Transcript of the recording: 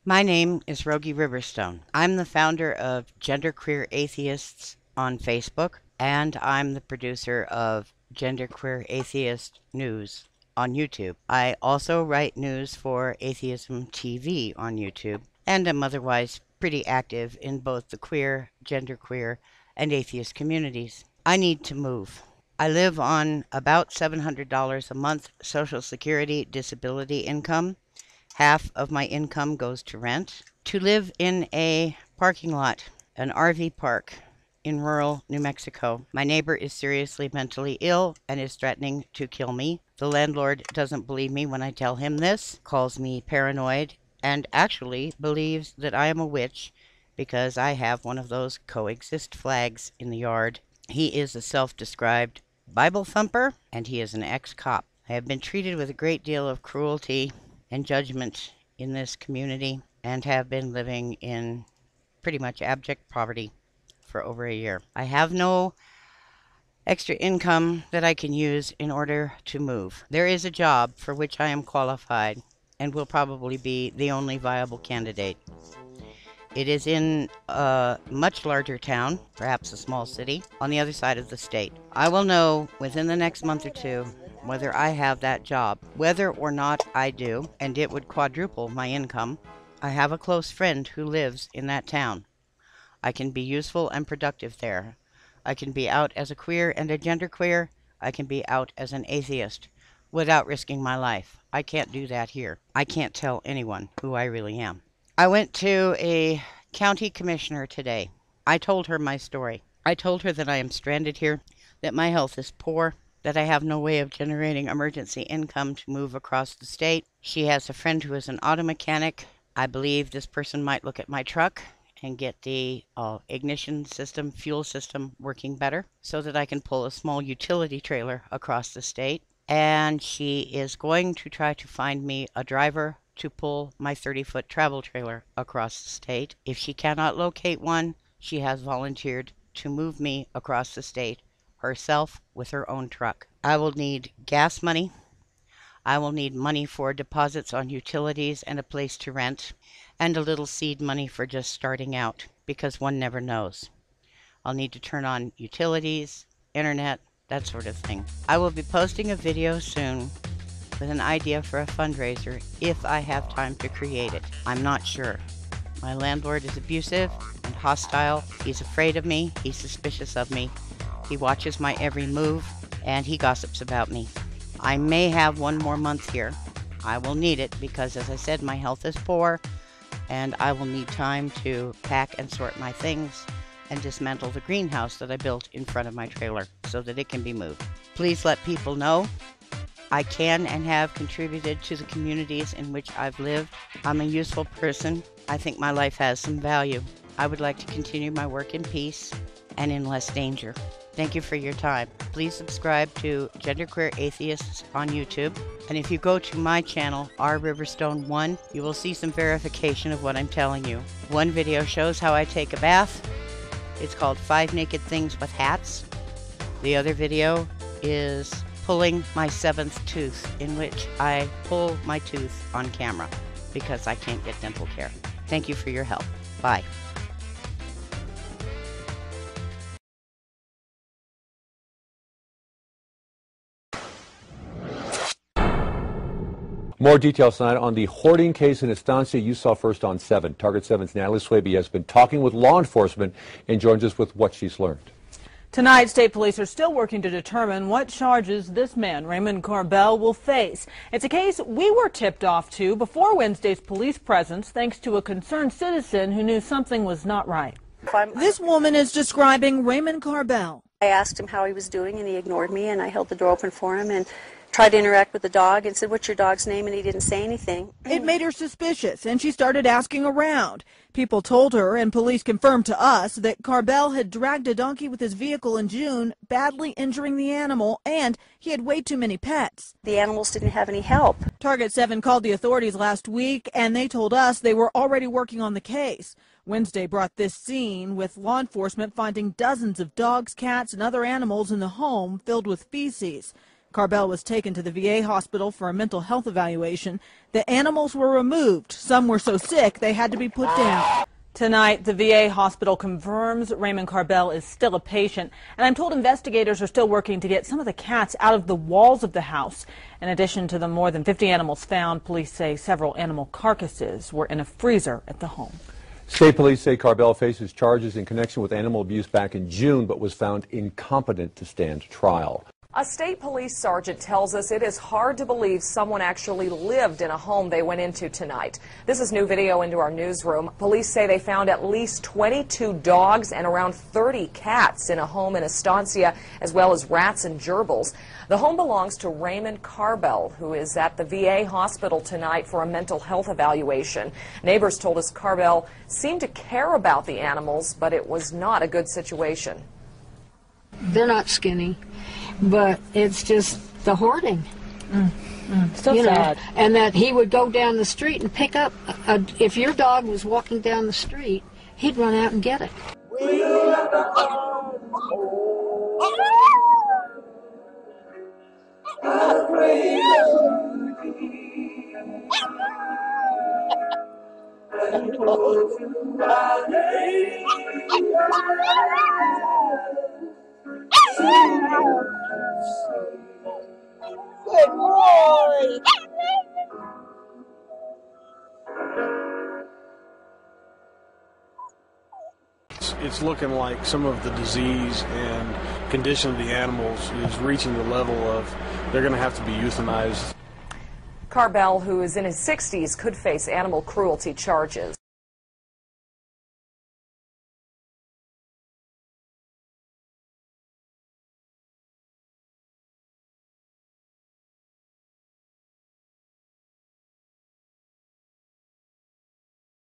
My name is Rogie Riverstone. I'm the founder of GenderQueer Atheists on Facebook, and I'm the producer of GenderQueer Atheist News on YouTube. I also write news for Atheism TV on YouTube, and am otherwise pretty active in both the queer, genderqueer, and atheist communities. I need to move. I live on about $700 a month Social Security disability income. Half of my income goes to rent. To live in a parking lot, an RV park in rural New Mexico. My neighbor is seriously mentally ill and is threatening to kill me. The landlord doesn't believe me when I tell him this, calls me paranoid, and actually believes that I am a witch because I have one of those coexist flags in the yard. He is a self-described Bible thumper, and he is an ex-cop. I have been treated with a great deal of cruelty and judgment in this community, and have been living in pretty much abject poverty for over a year. I have no extra income that I can use in order to move. There is a job for which I am qualified and will probably be the only viable candidate. It is in a much larger town, perhaps a small city, on the other side of the state. I will know within the next month or two whether I have that job. Whether or not I do, and it would quadruple my income, I have a close friend who lives in that town. I can be useful and productive there. I can be out as a queer and a genderqueer. I can be out as an atheist without risking my life. I can't do that here. I can't tell anyone who I really am. I went to a county commissioner today. I told her my story. I told her that I am stranded here, that my health is poor, that I have no way of generating emergency income to move across the state. She has a friend who is an auto mechanic. I believe this person might look at my truck and get the ignition system, fuel system working better so that I can pull a small utility trailer across the state. And she is going to try to find me a driver to pull my 30-foot travel trailer across the state. If she cannot locate one, she has volunteered to move me across the state herself with her own truck. I will need gas money. I will need money for deposits on utilities and a place to rent, and a little seed money for just starting out, because one never knows. I'll need to turn on utilities, internet, that sort of thing. I will be posting a video soon with an idea for a fundraiser if I have time to create it. I'm not sure. My landlord is abusive and hostile. He's afraid of me. He's suspicious of me. He watches my every move, and he gossips about me. I may have one more month here. I will need it because, as I said, my health is poor, and I will need time to pack and sort my things and dismantle the greenhouse that I built in front of my trailer so that it can be moved. Please let people know I can and have contributed to the communities in which I've lived. I'm a useful person. I think my life has some value. I would like to continue my work in peace and in less danger. Thank you for your time. Please subscribe to GenderQueer Atheists on YouTube. And if you go to my channel, rriverstone1, you will see some verification of what I'm telling you. One video shows how I take a bath. It's called 5 Naked Things with Hats. The other video is pulling my 7th tooth, in which I pull my tooth on camera because I can't get dental care. Thank you for your help. Bye. More details tonight on the hoarding case in Estancia you saw first on 7. Target 7's Natalie Swaby has been talking with law enforcement and joins us with what she's learned. Tonight, state police are still working to determine what charges this man, Raymond Carbell, will face. It's a case we were tipped off to before Wednesday's police presence thanks to a concerned citizen who knew something was not right. This woman is describing Raymond Carbell. I asked him how he was doing, and he ignored me, and I held the door open for him and tried to interact with the dog and said, "What's your dog's name?" And he didn't say anything. It made her suspicious, and she started asking around. People told her, and police confirmed to us, that Carbell had dragged a donkey with his vehicle in June, badly injuring the animal, and he had way too many pets. The animals didn't have any help. Target 7 called the authorities last week, and they told us they were already working on the case. Wednesday brought this scene, with law enforcement finding dozens of dogs, cats, and other animals in the home filled with feces. Carbell was taken to the VA hospital for a mental health evaluation. The animals were removed. Some were so sick they had to be put down. Tonight, the VA hospital confirms Raymond Carbell is still a patient, and I'm told investigators are still working to get some of the cats out of the walls of the house. In addition to the more than 50 animals found, police say several animal carcasses were in a freezer at the home. State police say Carbell faces charges in connection with animal abuse back in June, but was found incompetent to stand trial. A state police sergeant tells us it is hard to believe someone actually lived in a home they went into tonight. This is new video into our newsroom. Police say they found at least 22 dogs and around 30 cats in a home in Estancia, as well as rats and gerbils. The home belongs to Raymond Carbell, who is at the VA hospital tonight for a mental health evaluation. Neighbors told us Carbell seemed to care about the animals, but it was not a good situation. They're not skinny, but it's just the hoarding. So sad. And that he would go down the street and pick up, if your dog was walking down the street, he'd run out and get it. Good boy. It's looking like some of the disease and condition of the animals is reaching the level of they're going to have to be euthanized. Carbell, who is in his 60s, could face animal cruelty charges.